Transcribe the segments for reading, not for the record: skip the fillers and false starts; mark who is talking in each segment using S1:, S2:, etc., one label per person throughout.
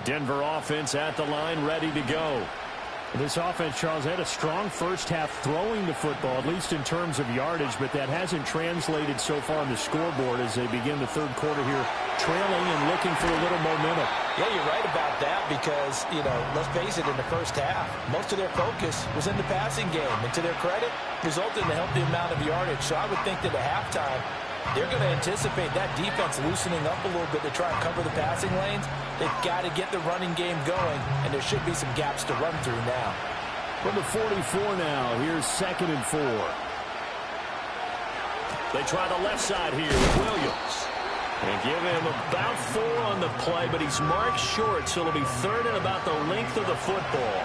S1: Denver offense at the line, ready to go.
S2: This offense, Charles, had a strong first half throwing the football, at least in terms of yardage, but that hasn't translated so far on the scoreboard as they begin the third quarter here, trailing and looking for a little momentum.
S3: Yeah, you're right about that because, let's face it, in the first half, most of their focus was in the passing game. And to their credit, resulted in a healthy amount of yardage. So I would think that at halftime, they're going to anticipate that defense loosening up a little bit to try and cover the passing lanes. They've got to get the running game going, and there should be some gaps to run through now.
S1: From the 44 now, here's 2nd and 4. They try the left side here with Williams. And give him about 4 on the play, but he's marked short, so it'll be 3rd and about the length of the football.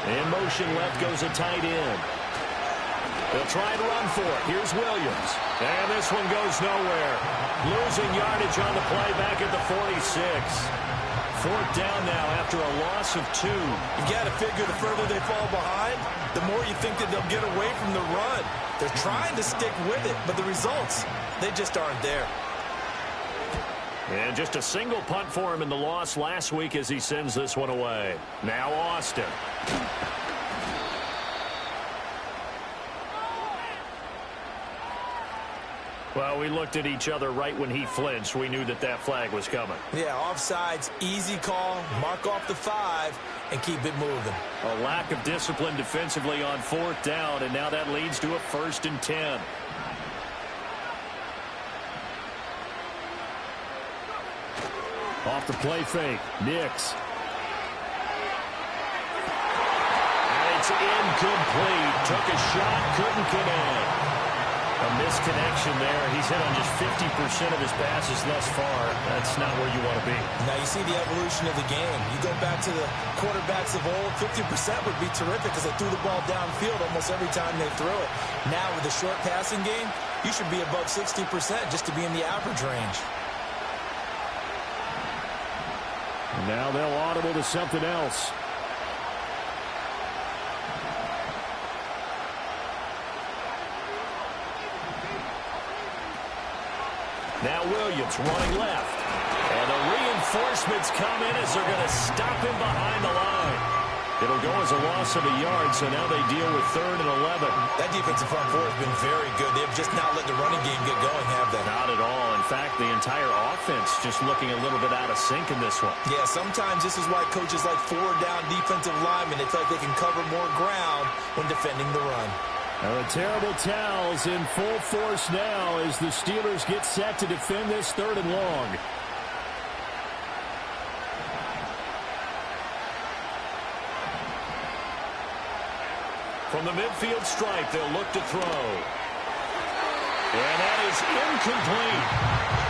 S1: In motion left goes a tight end. They'll try and run for it. Here's Williams. And this one goes nowhere. Losing yardage on the play back at the 46. 4th down now after a loss of 2.
S4: You got to figure the further they fall behind, the more you think that they'll get away from the run. They're trying to stick with it, but the results, they just aren't there.
S1: And just a single punt for him in the loss last week as he sends this one away. Now Austin. Well, we looked at each other right when he flinched. We knew that that flag was coming.
S4: Yeah, offsides, easy call, mark off the 5, and keep it moving.
S1: A lack of discipline defensively on 4th down, and now that leads to a 1st and 10. Off the play fake, Nix. And it's incomplete. Took a shot, couldn't connect. A misconnection there. He's hit on just 50% of his passes thus far. That's not where you want to be.
S4: Now you see the evolution of the game. You go back to the quarterbacks of old, 50% would be terrific because they threw the ball downfield almost every time they threw it. Now with the short passing game, you should be above 60% just to be in the average range.
S2: And now they'll audible to something else.
S1: Now Williams running left. And the reinforcements come in as they're going to stop him behind the line. It'll go as a loss of a yard, so now they deal with 3rd and 11.
S4: That defensive front four has been very good. They've just not let the running game get going, have they?
S1: Not at all. In fact, the entire offense just looking a little bit out of sync in this one.
S4: Yeah, sometimes this is why coaches like 4-down defensive linemen. They feel like they can cover more ground when defending the run.
S2: The terrible towels in full force now as the Steelers get set to defend this 3rd and long.
S1: From the midfield stripe, they'll look to throw. And that is incomplete.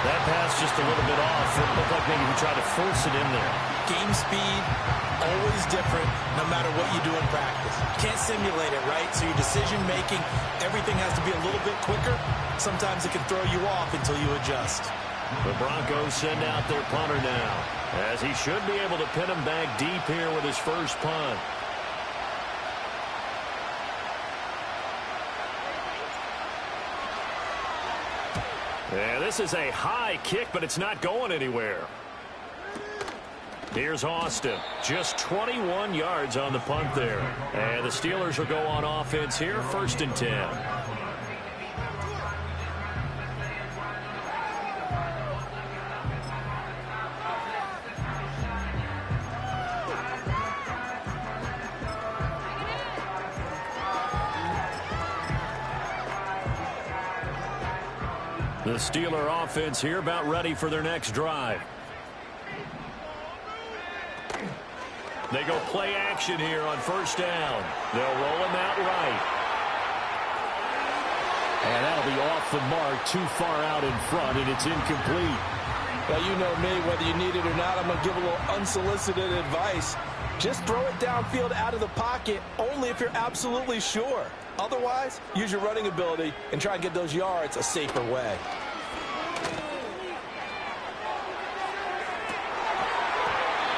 S1: That pass just a little bit off. It looked like maybe he tried to force it in there.
S4: Game speed, always different no matter what you do in practice. You can't simulate it, right? So your decision-making, everything has to be a little bit quicker. Sometimes it can throw you off until you adjust.
S1: The Broncos send out their punter now, as he should be able to pin him back deep here with his first punt. Yeah, this is a high kick, but it's not going anywhere. Here's Austin. Just 21 yards on the punt there. And the Steelers will go on offense here, 1st and 10. The Steeler offense here about ready for their next drive. They go play action here on 1st down. They'll roll him out right.
S2: And that'll be off the mark, too far out in front, and it's incomplete.
S4: Well, you know me, whether you need it or not, I'm going to give a little unsolicited advice. Just throw it downfield out of the pocket only if you're absolutely sure. Otherwise, use your running ability and try and get those yards a safer way.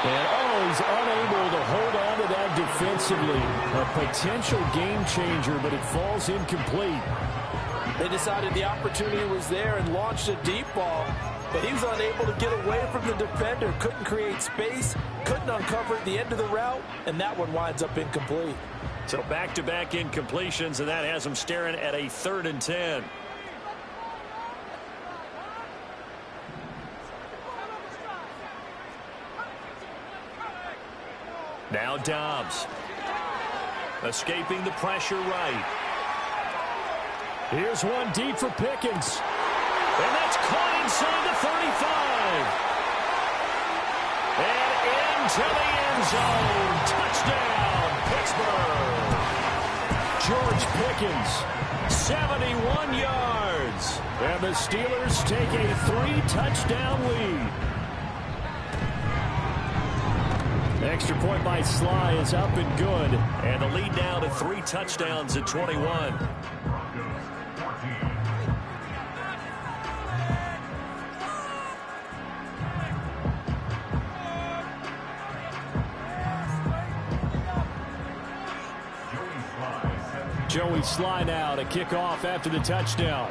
S2: And, he's unable to hold on to that defensively. A potential game changer, but it falls incomplete.
S4: They decided the opportunity was there and launched a deep ball, but he was unable to get away from the defender, couldn't create space, couldn't uncover at the end of the route, and that one winds up incomplete.
S1: So back-to-back incompletions, and that has them staring at a 3rd and 10. Now Dobbs. Escaping the pressure right.
S2: Here's one deep for Pickens.
S1: And that's caught inside the 35. And into the end zone. Touchdown, Pittsburgh.
S2: George Pickens,
S1: 71 yards.
S2: and the Steelers take a 3-touchdown lead. Extra point by Sly is up and good.
S1: And the lead now to 3 touchdowns at 21.
S2: Joey Sly now to kick off after the touchdown.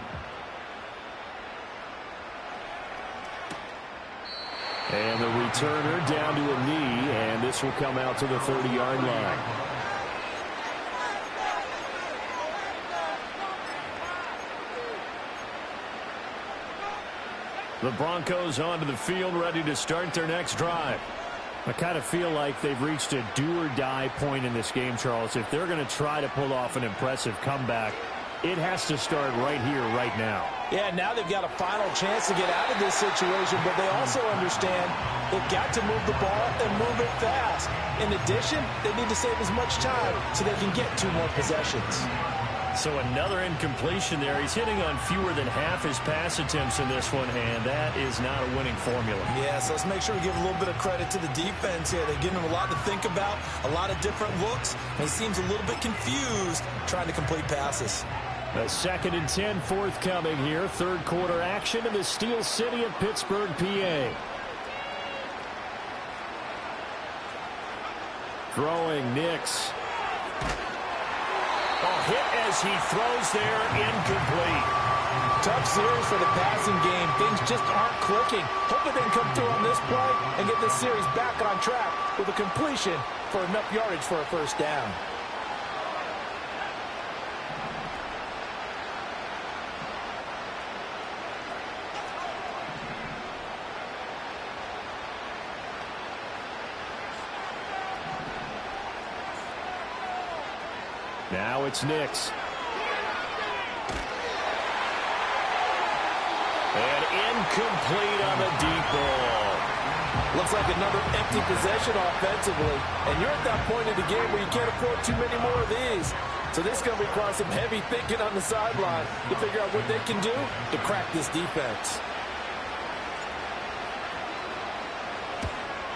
S2: And the returner down to a knee, and this will come out to the 30-yard line.
S1: The Broncos onto the field, ready to start their next drive.
S2: I kind of feel like they've reached a do-or-die point in this game, Charles. If they're going to try to pull off an impressive comeback, it has to start right here, right now.
S4: Yeah, now they've got a final chance to get out of this situation, but they also understand they've got to move the ball and move it fast. In addition, they need to save as much time so they can get 2 more possessions.
S1: So another incompletion there. He's hitting on fewer than half his pass attempts in this one, and that is not a winning formula.
S3: Yeah, so let's make sure we give a little bit of credit to the defense here. They're giving him a lot to think about, a lot of different looks, and he seems a little bit confused trying to complete passes.
S2: A 2nd and 10 forthcoming here. 3rd quarter action in the Steel City of Pittsburgh, PA. Throwing Nix.
S1: Hit as he throws there, incomplete.
S4: Tough series for the passing game. Things just aren't clicking. Hoping they can come through on this play and get this series back on track with a completion for enough yardage for a 1st down.
S2: Now it's Nix.
S1: And incomplete on the deep ball.
S4: Looks like another empty possession offensively. And you're at that point in the game where you can't afford too many more of these. So this is going to require some heavy thinking on the sideline to figure out what they can do to crack this defense.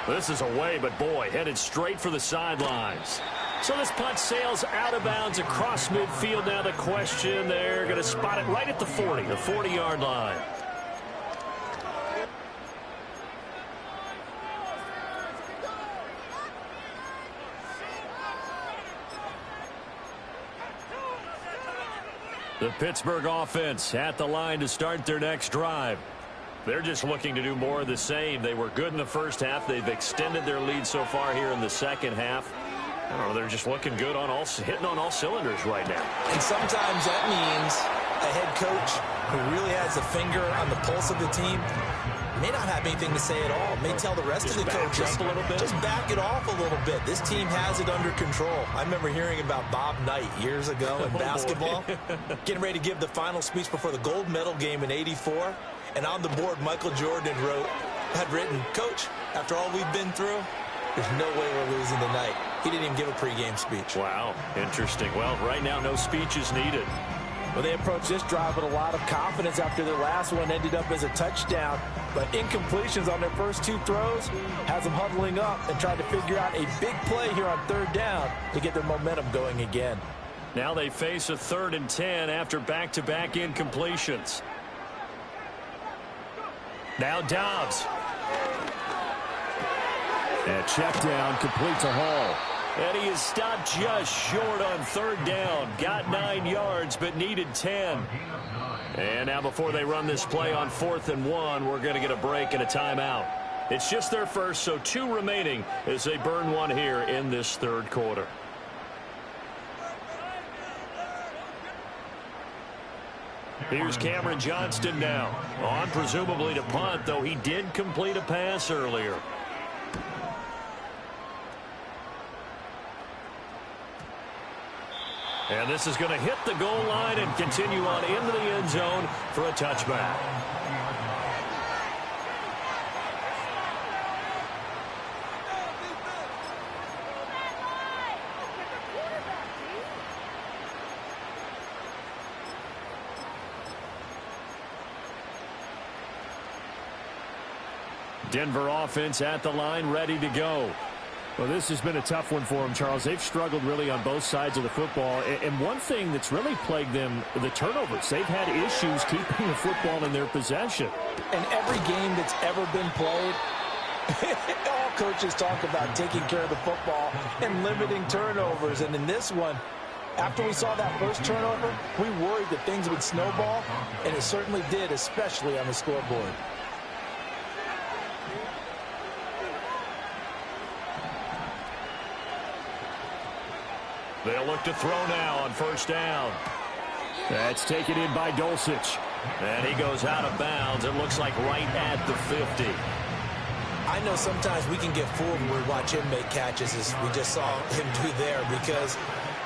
S1: This is away, but boy, headed straight for the sidelines. So this punt sails out of bounds across midfield. Now the question, they're going to spot it right at the 40, the 40-yard line. The Pittsburgh offense at the line to start their next drive. They're just looking to do more of the same. They were good in the first half. They've extended their lead so far here in the second half. I don't know, they're just looking good on hitting on all cylinders right now.
S3: And sometimes that means a head coach who really has a finger on the pulse of the team may not have anything to say at all. May tell the rest of the coaches,
S1: a little bit.
S3: Just back it off a little bit. This team has it under control. I remember hearing about Bob Knight years ago in basketball, getting ready to give the final speech before the gold medal game in '84. And on the board, Michael Jordan had written, "Coach, after all we've been through, there's no way we're losing tonight." He didn't even give a pregame speech.
S1: Wow, interesting. Well, right now, no speech is needed.
S4: Well, they approached this drive with a lot of confidence after their last one ended up as a touchdown. But incompletions on their first 2 throws has them huddling up and trying to figure out a big play here on 3rd down to get their momentum going again.
S1: Now they face a 3rd and 10 after back-to-back incompletions. Now Dobbs.
S2: And check down complete to Hall.
S1: And he is stopped just short on third down. Got 9 yards, but needed 10. And now before they run this play on 4th and 1, we're going to get a break and a timeout. It's just their first, so 2 remaining as they burn 1 here in this third quarter. Here's Cameron Johnston now. On presumably to punt, though he did complete a pass earlier. And this is going to hit the goal line and continue on into the end zone for a touchback. Denver offense at the line, ready to go.
S2: Well, this has been a tough one for them, Charles. They've struggled really on both sides of the football. And one thing that's really plagued them, the turnovers. They've had issues keeping the football in their possession.
S3: In every game that's ever been played, all coaches talk about taking care of the football and limiting turnovers. And in this one, after we saw that first turnover, we worried that things would snowball, and it certainly did, especially on the scoreboard.
S1: They'll look to throw now on first down.
S2: That's taken in by Dulcich.
S1: And he goes out of bounds. It looks like right at the 50.
S3: I know sometimes we can get fooled when we watch him make catches, as we just saw him do there, because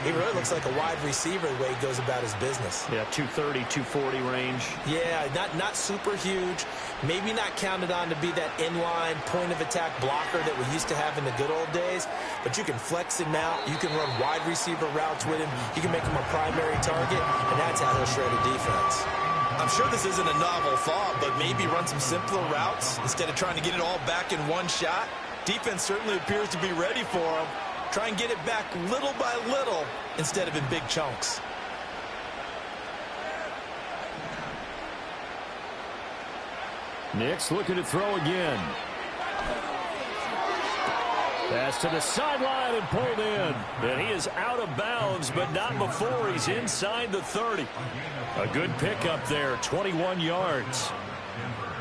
S3: he really looks like a wide receiver the way he goes about his business.
S1: Yeah, 230, 240 range.
S3: Yeah, not super huge. Maybe not counted on to be that inline point-of-attack blocker that we used to have in the good old days. But you can flex him out. You can run wide receiver routes with him. You can make him a primary target, and that's how he'll shred a defense.
S4: I'm sure this isn't a novel thought, but maybe run some simpler routes instead of trying to get it all back in one shot. Defense certainly appears to be ready for him. Try and get it back little by little instead of in big chunks.
S2: Nick's looking to throw again. Pass to the sideline and pulled in.
S1: And he is out of bounds, but not before he's inside the 30. A good pickup there, 21 yards.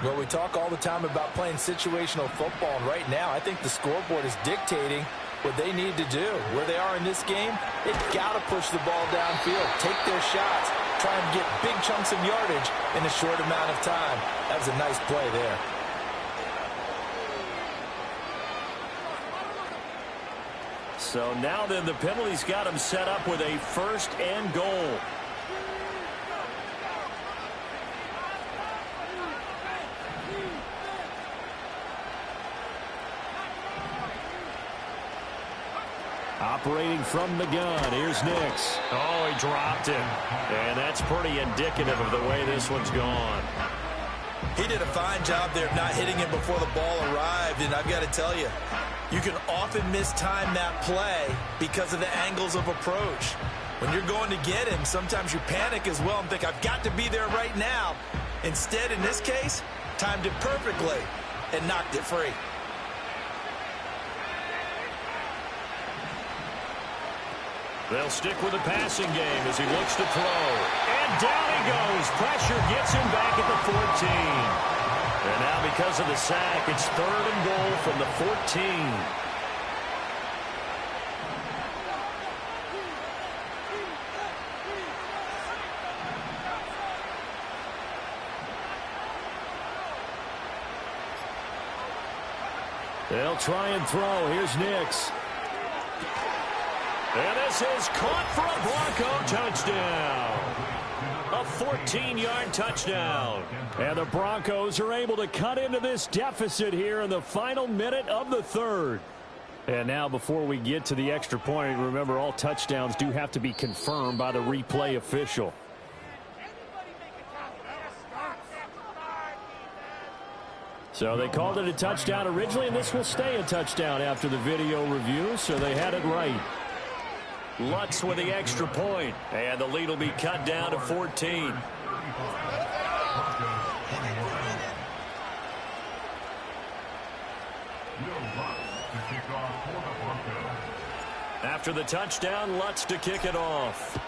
S3: Well, we talk all the time about playing situational football, and right now I think the scoreboard is dictating what they need to do. Where they are in this game, they've got to push the ball downfield, take their shots, try and get big chunks of yardage in a short amount of time. That was a nice play there.
S1: So now then the penalty's got him set up with a 1st and goal.
S2: Operating from the gun, here's Nix.
S1: Oh, he dropped it. And that's pretty indicative of the way this one's gone.
S4: He did a fine job there of not hitting him before the ball arrived, and I've got to tell you, you can often mistime that play because of the angles of approach. When you're going to get him, sometimes you panic as well and think, I've got to be there right now. Instead, in this case, timed it perfectly and knocked it free.
S1: They'll stick with the passing game as he looks to throw. And down he goes. Pressure gets him back at the 14. And now because of the sack, it's 3rd and goal from the 14.
S2: They'll try and throw. Here's Nix.
S1: And this is caught for a Bronco touchdown. A 14-yard touchdown.
S2: And the Broncos are able to cut into this deficit here in the final minute of the 3rd. And now before we get to the extra point, remember all touchdowns do have to be confirmed by the replay official. So they called it a touchdown originally, and this will stay a touchdown after the video review, so they had it right.
S1: Lutz with the extra point, and the lead will be cut down to 14. After the touchdown, Lutz to kick it off.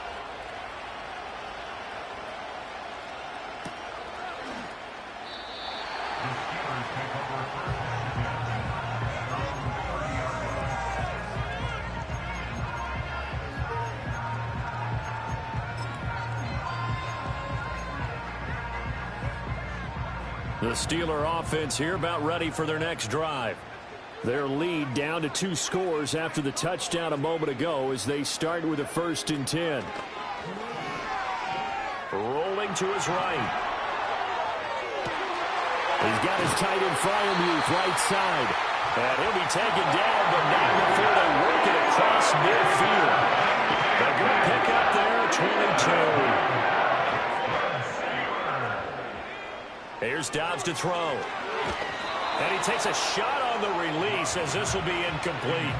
S1: The Steeler offense here about ready for their next drive. Their lead down to 2 scores after the touchdown a moment ago as they start with a 1st and 10. Rolling to his right. He's got his tight end Fryermuth right side. And he'll be taken down, but not before they work it across midfield. A good pick up there, 22. Here's Dobbs to throw. And he takes a shot on the release as this will be incomplete.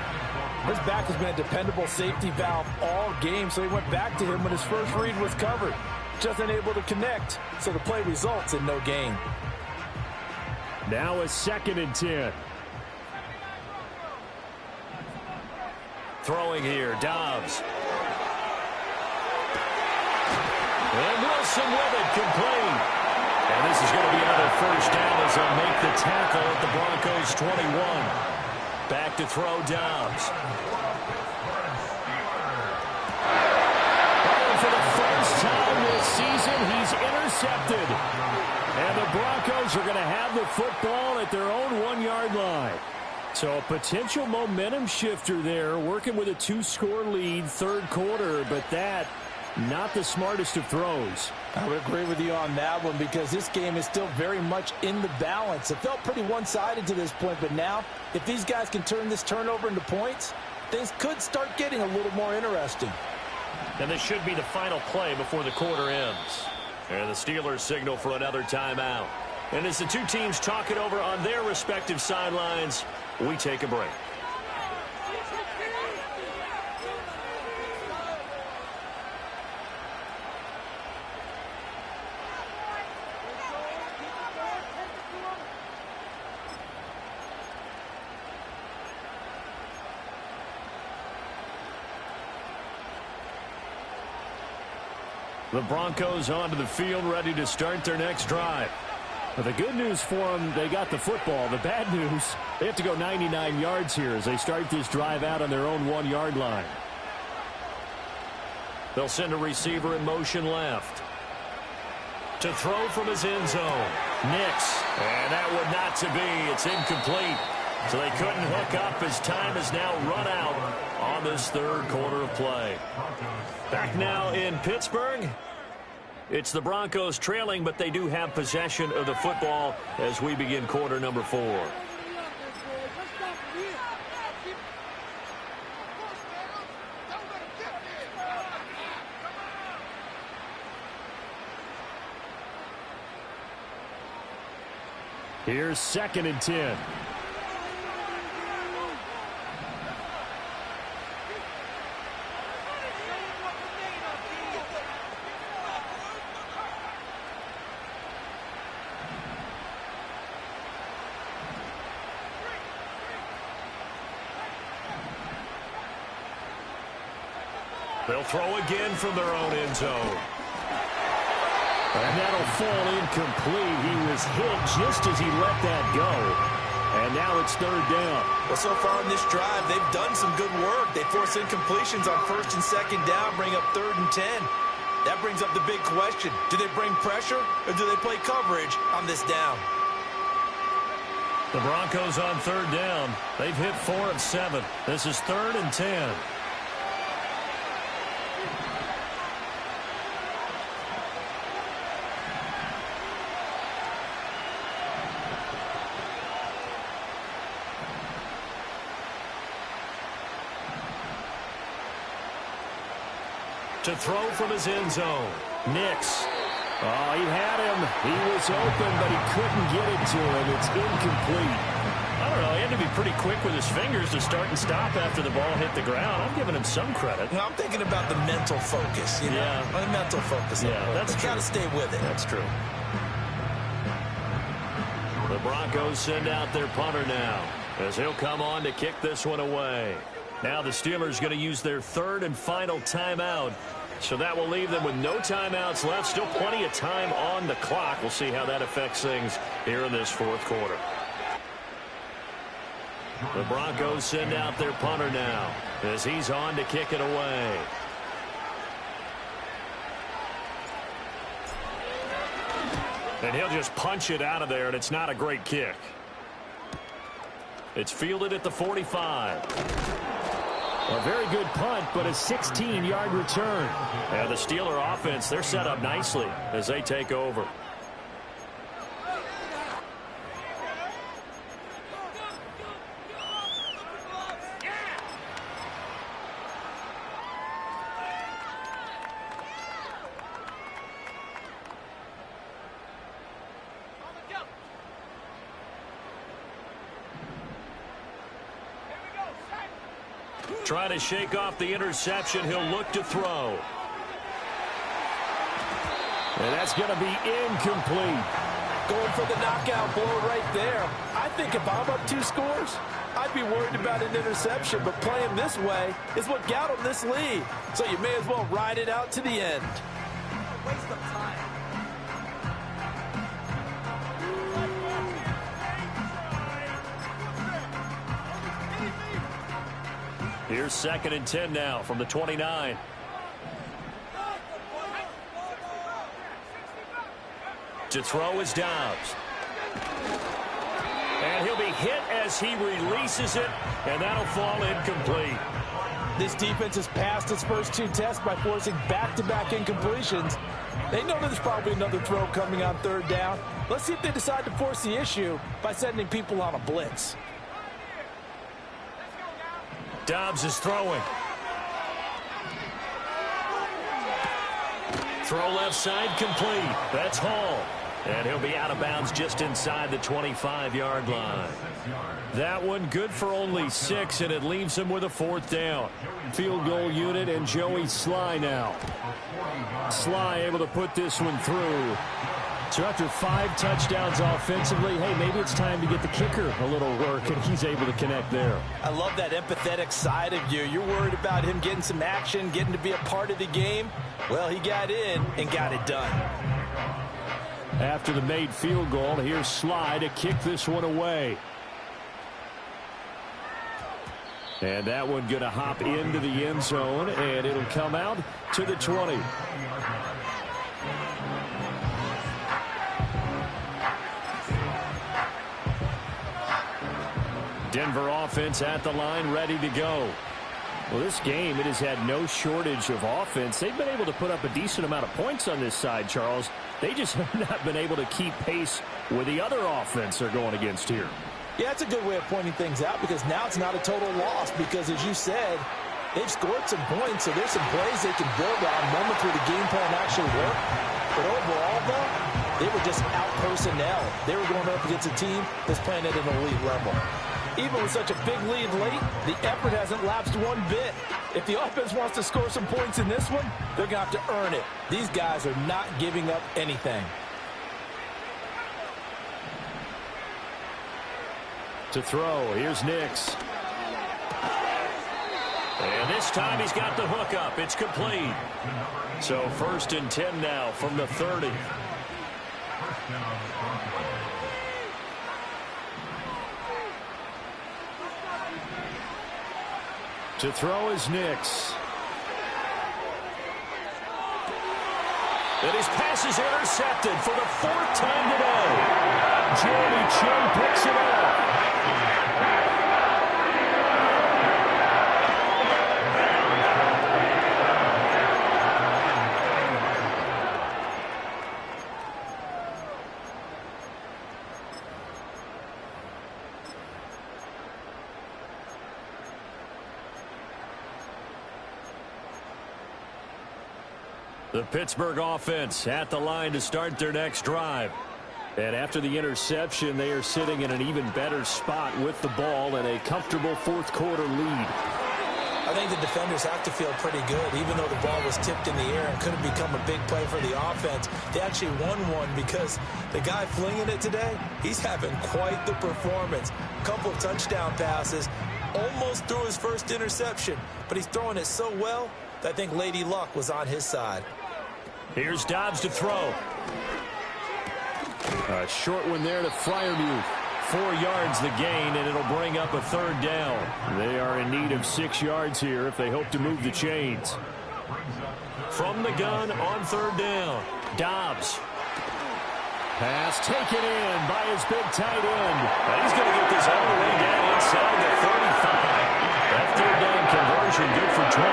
S3: His back has been a dependable safety valve all game, so he went back to him when his first read was covered. Just unable to connect, so the play results in no gain.
S2: Now a 2nd and 10.
S1: Throwing here, Dobbs. And Wilson with it, complete. And this is going to be another 1st down as they'll make the tackle at the Broncos' 21. Back to throw, Dobbs. And for the first time this season, he's intercepted.
S2: And the Broncos are going to have the football at their own 1-yard line. So a potential momentum shifter there, working with a 2-score lead, 3rd quarter, but that not the smartest of throws.
S3: I would agree with you on that one because this game is still very much in the balance. It felt pretty one-sided to this point, but now if these guys can turn this turnover into points, things could start getting a little more interesting.
S1: And this should be the final play before the quarter ends. And the Steelers signal for another timeout. And as the two teams talk it over on their respective sidelines, we take a break. The Broncos onto the field, ready to start their next drive.
S2: Well, the good news for them, they got the football. The bad news, they have to go 99 yards here as they start this drive out on their own 1-yard line.
S1: They'll send a receiver in motion left. To throw from his end zone. Nix. And that would not to be. It's incomplete. So they couldn't hook up as time has now run out on this 3rd quarter of play. Back now in Pittsburgh. It's the Broncos trailing, but they do have possession of the football as we begin quarter number 4.
S2: Here's 2nd and 10.
S1: They'll throw again from their own end zone.
S2: And that'll fall incomplete. He was hit just as he let that go. And now it's 3rd down.
S3: Well, so far in this drive, they've done some good work. They force incompletions on 1st and 2nd down, bring up 3rd and 10. That brings up the big question. Do they bring pressure or do they play coverage on this down?
S1: The Broncos on 3rd down. They've hit 4 of 7. This is 3rd and 10. To throw from his end zone. Nix.
S2: Oh, he had him. He was open, but he couldn't get it to him. It's incomplete.
S1: I don't know. He had to be pretty quick with his fingers to start and stop after the ball hit the ground. I'm giving him some credit.
S3: I'm thinking about the mental focus. You know?
S1: Yeah.
S3: The mental focus.
S1: Yeah, that's true.
S3: Got to stay with it.
S1: That's true. The Broncos send out their punter now as he'll come on to kick this one away. Now the Steelers going to use their third and final timeout. So that will leave them with no timeouts left. Still plenty of time on the clock. We'll see how that affects things here in this fourth quarter. The Broncos send out their punter now as he's on to kick it away. And he'll just punch it out of there, and it's not a great kick. It's fielded at the 45.
S2: A very good punt, but a 16-yard return.
S1: And the Steeler offense, they're set up nicely as they take over. Trying to shake off the interception. He'll look to throw.
S2: And that's going to be incomplete.
S4: Going for the knockout blow right there. I think if I'm up 2 scores, I'd be worried about an interception, but playing this way is what got him this lead. So you may as well ride it out to the end. Waste of time.
S1: Here's 2nd and 10 now from the 29. To throw is Dobbs. And he'll be hit as he releases it, and that'll fall incomplete.
S4: This defense has passed its first 2 tests by forcing back-to-back incompletions. They know there's probably another throw coming on 3rd down. Let's see if they decide to force the issue by sending people on a blitz.
S1: Dobbs is throwing. Throw left side complete. That's Hall. And he'll be out of bounds just inside the 25-yard line.
S2: That one good for only 6, and it leaves him with a 4th down. Field goal unit and Joey Sly now. Sly able to put this one through. So after 5 touchdowns offensively, hey, maybe it's time to get the kicker a little work, and he's able to connect there.
S4: I love that empathetic side of you. You're worried about him getting some action, getting to be a part of the game. Well, he got in and got it done.
S2: After the made field goal, here's Sly to kick this one away. And that one going to hop into the end zone, and it'll come out to the 20. Denver offense at the line, ready to go. Well, this game, it has had no shortage of offense. They've been able to put up a decent amount of points on this side, Charles. They just have not been able to keep pace with the other offense they're going against here.
S4: Yeah, it's a good way of pointing things out because now it's not a total loss because, as you said, they've scored some points, so there's some plays they can build on, moments where the game plan actually worked. But overall, though, they were just out-personnel. They were going up against a team that's playing at an elite level. Even with such a big lead late, the effort hasn't lapsed one bit. If the offense wants to score some points in this one, they're going to have to earn it. These guys are not giving up anything.
S2: To throw, here's Nix.
S1: And this time he's got the hook up. It's complete. So 1st and 10 now from the 30.
S2: To throw is Nix.
S1: And his pass is intercepted for the 4th time today.
S2: Jeremy Chin picks it up.
S1: The Pittsburgh offense at the line to start their next drive.
S2: And after the interception, they are sitting in an even better spot with the ball and a comfortable 4th quarter lead.
S3: I think the defenders have to feel pretty good, even though the ball was tipped in the air and could have become a big play for the offense. They actually won one because the guy flinging it today, he's having quite the performance. A couple of touchdown passes, Almost threw his first interception, but he's throwing it so well that I think Lady Luck was on his side.
S1: Here's Dobbs to throw.
S2: A short one there to Fryermuth. 4 yards the gain, and it'll bring up a third down. They are in need of 6 yards here if they hope to move the chains.
S1: From the gun on third down. Dobbs.
S2: Pass taken in by his big tight end.
S1: And he's going to get this all the way down inside the 35. That third down conversion good for 23.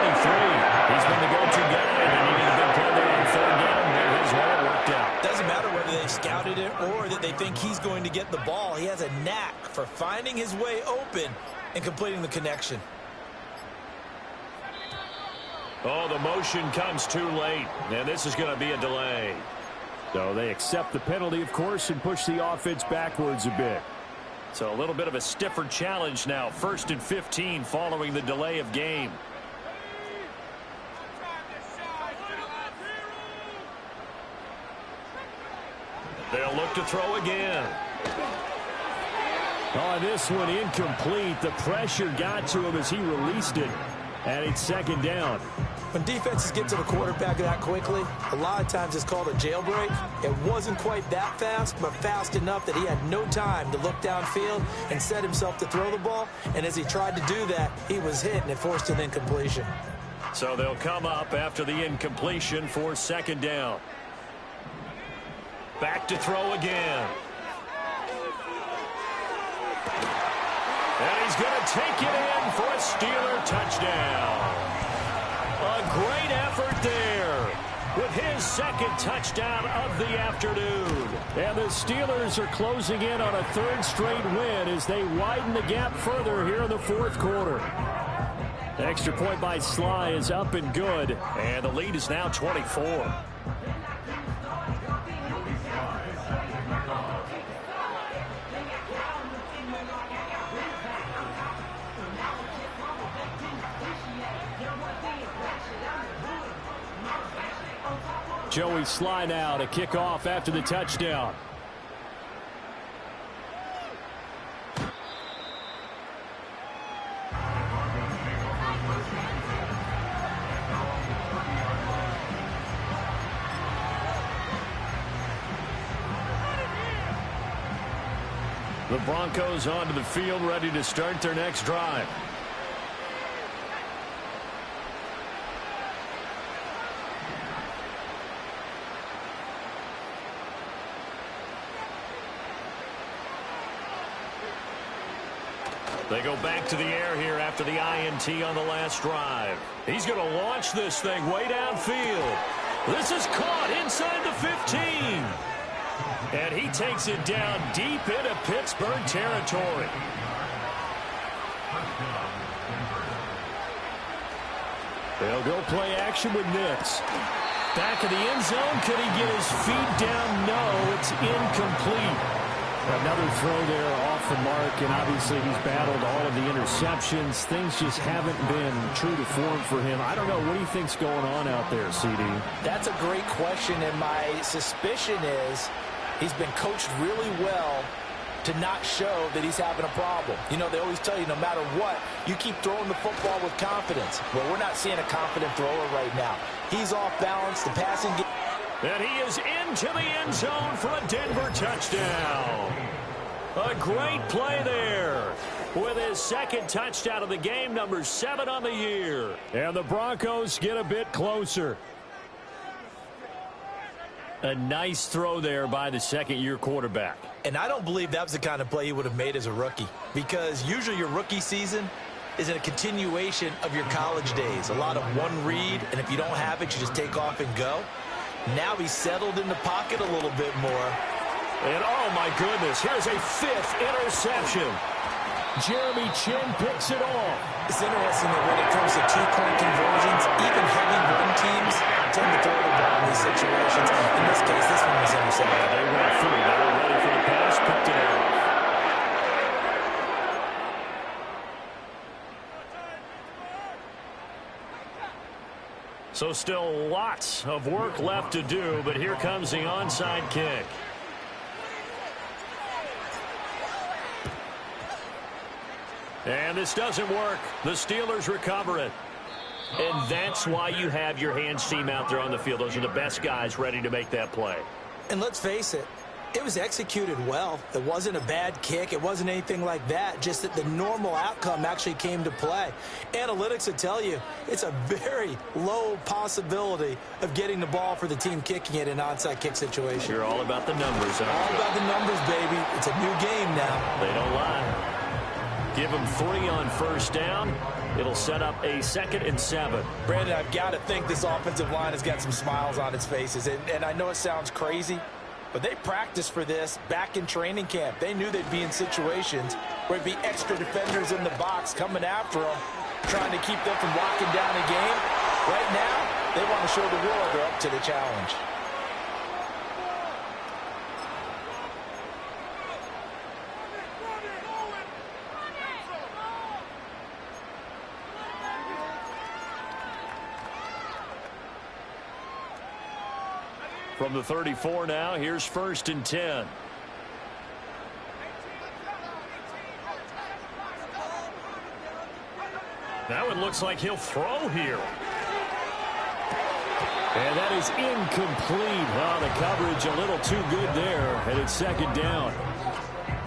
S1: He's been the go-to guy, and they needed a big play there on third down. And here's where it worked out.
S3: Doesn't matter whether they scouted it or that they think he's going to get the ball. He has a knack for finding his way open and completing the connection.
S1: Oh, the motion comes too late, and this is going to be a delay.
S2: So they accept the penalty, of course, and push the offense backwards a bit.
S1: So a little bit of a stiffer challenge now. 1st and 15 following the delay of game. They'll look to throw again.
S2: Oh, this one incomplete. The pressure got to him as he released it. And it's 2nd down.
S3: When defenses get to the quarterback that quickly, a lot of times it's called a jailbreak. It wasn't quite that fast, but fast enough that he had no time to look downfield and set himself to throw the ball. And as he tried to do that, he was hit, and it forced an incompletion.
S1: So they'll come up after the incompletion for 2nd down. Back to throw again. And he's going to take it in for a Steeler touchdown. A great effort there with his 2nd touchdown of the afternoon.
S2: And the Steelers are closing in on a 3rd straight win as they widen the gap further here in the 4th quarter. The extra point by Sly is up and good.
S1: And the lead is now 24.
S2: Joey Sly now to kick off after the touchdown.
S1: The Broncos onto the field, ready to start their next drive. They go back to the air here after the INT on the last drive. He's going to launch this thing way downfield. This is caught inside the 15. And he takes it down deep into Pittsburgh territory.
S2: They'll go play action with Nix.
S1: Back in the end zone. Could he get his feet down? No, it's incomplete.
S2: Another throw there off the mark, and obviously he's battled all of the interceptions. Things just haven't been true to form for him. I don't know. What do you think's going on out there, CD?
S3: That's a great question, and my suspicion is he's been coached really well to not show that he's having a problem. You know, they always tell you no matter what, you keep throwing the football with confidence. Well, we're not seeing a confident thrower right now. He's off balance. The passing game.
S1: And he is into the end zone for a Denver touchdown. A great play there with his 2nd touchdown of the game, number 7 on the year.
S2: And the Broncos get a bit closer.
S1: A nice throw there by the 2nd-year quarterback.
S3: And I don't believe that was the kind of play he would have made as a rookie, because usually your rookie season is a continuation of your college days. A lot of one read, and if you don't have it, you just take off and go. Now he's settled in the pocket a little bit more.
S1: And, oh, my goodness, here's a 5th interception.
S2: Jeremy Chin picks it off.
S3: It's interesting that when it comes to 2-point conversions, even heavy run teams tend to throw the ball in these situations. In this case, this one was intercepted.
S1: They went through. They were ready for the pass, picked it off. So still lots of work left to do, but here comes the onside kick. And this doesn't work. The Steelers recover it. And that's why you have your hands team out there on the field. Those are the best guys ready to make that play.
S3: And let's face it, it was executed well. It wasn't a bad kick. It wasn't anything like that. Just that the normal outcome actually came to play. Analytics would tell you it's a very low possibility of getting the ball for the team kicking it in an onside kick situation.
S1: You're all about the numbers, aren't you?
S3: All about the numbers, baby. It's a new game now.
S1: They don't lie. Give them 3 on first down. It'll set up a 2nd and 7.
S3: Brandon, I've got to think this offensive line has got some smiles on its faces. And I know it sounds crazy, but they practiced for this back in training camp. They knew they'd be in situations where it'd be extra defenders in the box coming after them, trying to keep them from locking down a game. Right now, they want to show the world they're up to the challenge.
S1: From the 34 now, here's 1st and 10. That one looks like he'll throw here.
S2: And that is incomplete. Oh, the coverage a little too good there, and it's 2nd down.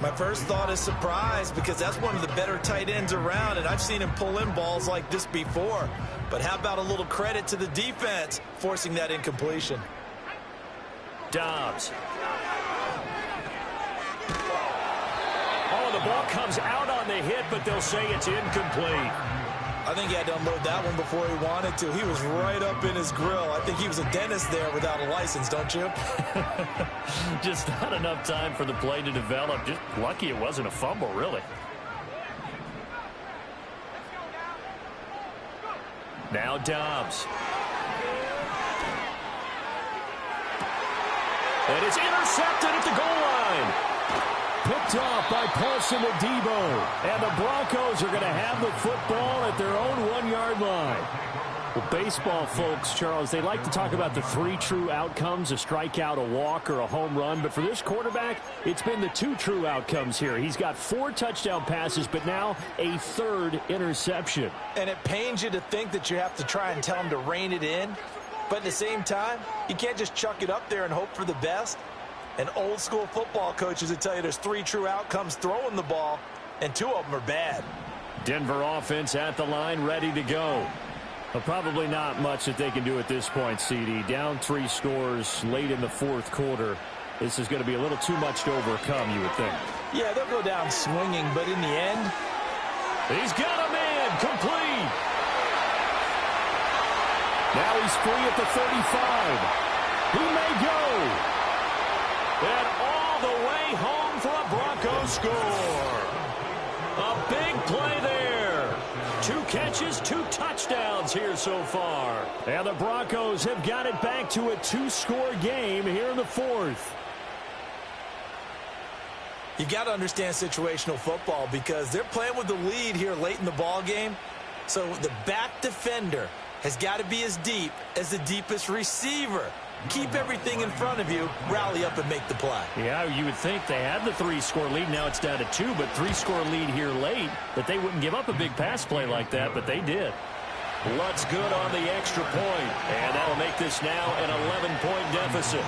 S4: My first thought is surprise, because that's one of the better tight ends around, and I've seen him pull in balls like this before. But how about a little credit to the defense forcing that incompletion?
S1: Dobbs. Oh, the ball comes out on the hit, but they'll say it's incomplete.
S4: I think he had to unload that one before he wanted to. He was right up in his grill. I think he was a dentist there without a license, don't you?
S1: Just not enough time for the play to develop. Just lucky it wasn't a fumble, really. Now Dobbs. And it's intercepted at the goal line.
S2: Picked off by Paulson Adebo. And the Broncos are going to have the football at their own 1-yard line. Well, baseball folks, Charles, they like to talk about the 3 true outcomes, a strikeout, a walk, or a home run. But for this quarterback, it's been the 2 true outcomes here. He's got 4 touchdown passes, but now a 3rd interception.
S3: And it pains you to think that you have to try and tell him to rein it in. But at the same time, you can't just chuck it up there and hope for the best. And old school football coaches will tell you there's 3 true outcomes throwing the ball, and 2 of them are bad.
S2: Denver offense at the line, ready to go. Well, probably not much that they can do at this point, CD. Down 3 scores late in the 4th quarter. This is going to be a little too much to overcome, you would think.
S3: Yeah, they'll go down swinging, but in the end,
S1: he's got a man complete.
S2: Now he's free at the 35. He may go.
S1: And all the way home for a Broncos score. A big play there. 2 catches, 2 touchdowns here so far.
S2: And the Broncos have got it back to a 2-score game here in the 4th.
S3: you got to understand situational football because they're playing with the lead here late in the ball game. So the back defender has got to be as deep as the deepest receiver. Keep everything in front of you, rally up and make the play.
S2: Yeah, you would think they had the 3-score lead. Now it's down to 2, but 3-score lead here late, that they wouldn't give up a big pass play like that, but they did.
S1: Lutt's good on the extra point, and that'll make this now an 11-point deficit.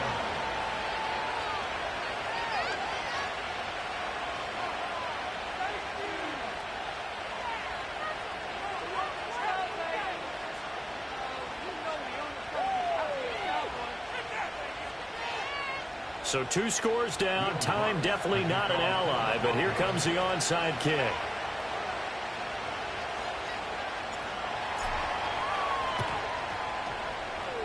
S1: So 2 scores down, time definitely not an ally, but here comes the onside kick.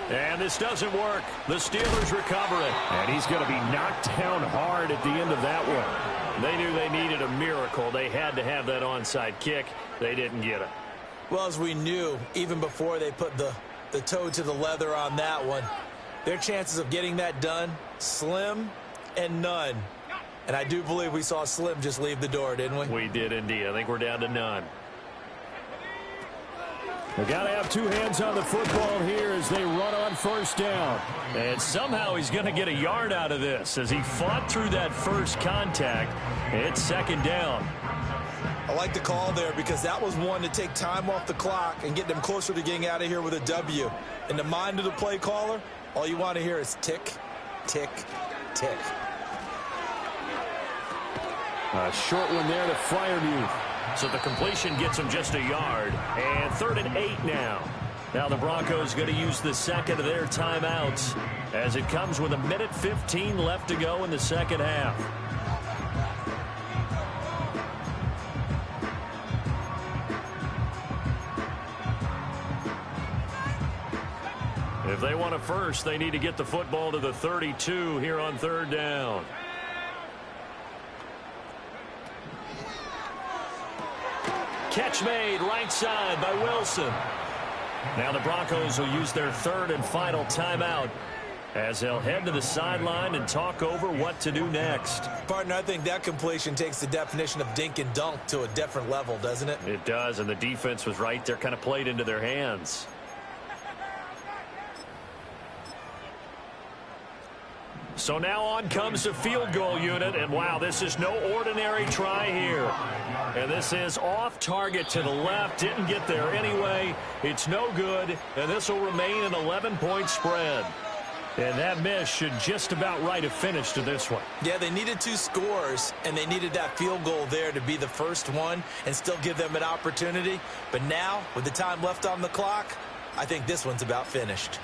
S1: And this doesn't work. The Steelers recover it.
S2: And he's going to be knocked down hard at the end of that one.
S1: They knew they needed a miracle. They had to have that onside kick. They didn't get it.
S3: Well, as we knew, even before they put the toe to the leather on that one, their chances of getting that done, slim and none. And I do believe we saw Slim just leave the door, didn't we?
S1: We did indeed. I think we're down to none.
S2: They got to have 2 hands on the football here as they run on first down.
S1: And somehow he's going to get a yard out of this as he fought through that first contact. It's second down.
S4: I like the call there because that was one to take time off the clock and get them closer to getting out of here with a W. In the mind of the play caller, all you want to hear is tick, tick, tick.
S2: A short one there to Freiermuth.
S1: So the completion gets him just a yard. And 3rd and 8 now. Now the Broncos going to use the second of their timeouts as it comes with 1:15 left to go in the second half. If they want a first, they need to get the football to the 32 here on 3rd down. Catch made right side by Wilson. Now the Broncos will use their 3rd and final timeout as they'll head to the sideline and talk over what to do next.
S4: Partner, I think that completion takes the definition of dink and dunk to a different level, doesn't it?
S1: It does, and the defense was right there, kind of played into their hands. So now on comes the field goal unit, and wow, this is no ordinary try here. And this is off target to the left, didn't get there anyway. It's no good, and this will remain an 11-point spread. And that miss should just about write a finish to this one.
S4: Yeah, they needed 2 scores, and they needed that field goal there to be the first one and still give them an opportunity. But now, with the time left on the clock, I think this one's about finished.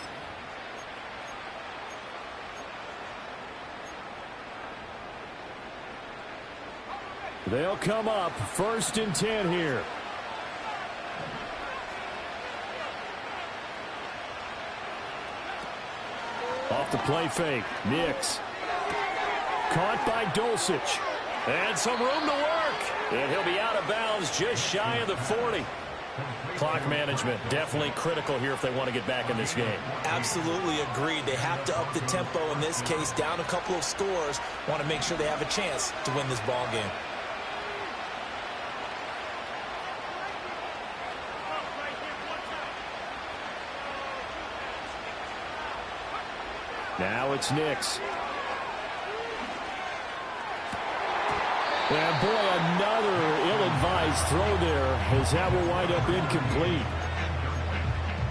S2: They'll come up 1st and 10 here. Off the play fake. Nix. Caught by Dulcich.
S1: And some room to work. And he'll be out of bounds just shy of the 40. Clock management definitely critical here if they want to get back in this game.
S4: Absolutely agreed. They have to up the tempo in this case, down a couple of scores. Want to make sure they have a chance to win this ball game.
S2: Now it's Nix. And boy, another ill-advised throw there as that will wind up incomplete.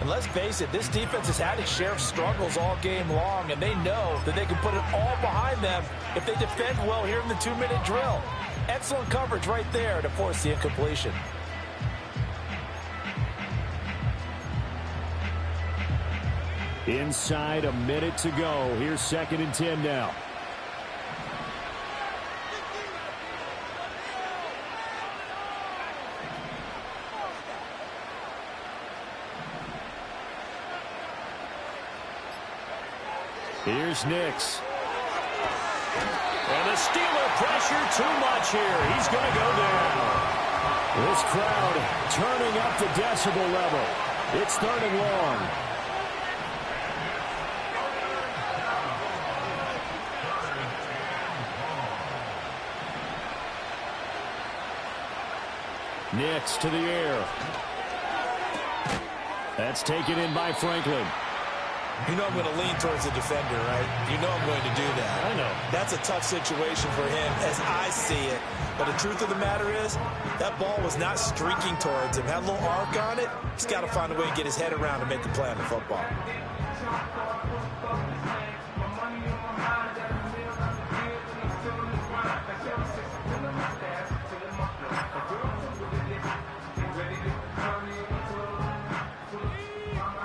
S3: And let's face it, this defense has had its share of struggles all game long, and they know that they can put it all behind them if they defend well here in the 2-minute drill. Excellent coverage right there to force the incompletion.
S2: Inside a minute to go. Here's 2nd and 10 now. Here's Nix.
S1: And the Steeler pressure too much here. He's going to go down.
S2: This crowd turning up the decibel level. It's 3rd and long. Nix to the air. That's taken in by Franklin.
S4: You know I'm going to lean towards the defender, right? You know I'm going to do that.
S1: I know.
S4: That's a tough situation for him as I see it. But the truth of the matter is, that ball was not streaking towards him. Had a little arc on it. He's got to find a way to get his head around to make the play on the football.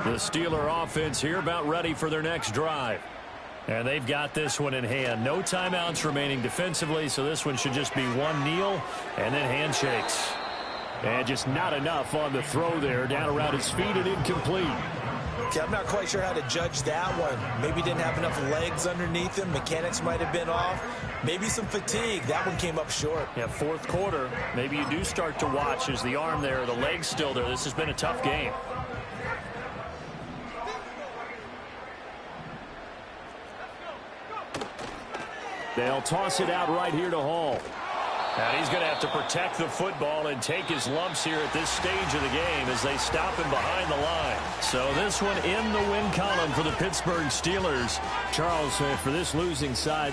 S1: The Steeler offense here about ready for their next drive. And they've got this one in hand. No timeouts remaining defensively, so this one should just be one kneel and then handshakes. And just not enough on the throw there. Down around his feet and incomplete.
S4: Okay, I'm not quite sure how to judge that one. Maybe didn't have enough legs underneath him. Mechanics might have been off. Maybe some fatigue. That one came up short.
S1: Yeah, 4th quarter. Maybe you do start to watch as the arm there, the leg's still there. This has been a tough game.
S2: They'll toss it out right here to Hall.
S1: And he's going to have to protect the football and take his lumps here at this stage of the game as they stop him behind the line. So this one in the win column for the Pittsburgh Steelers.
S2: Charles, for this losing side,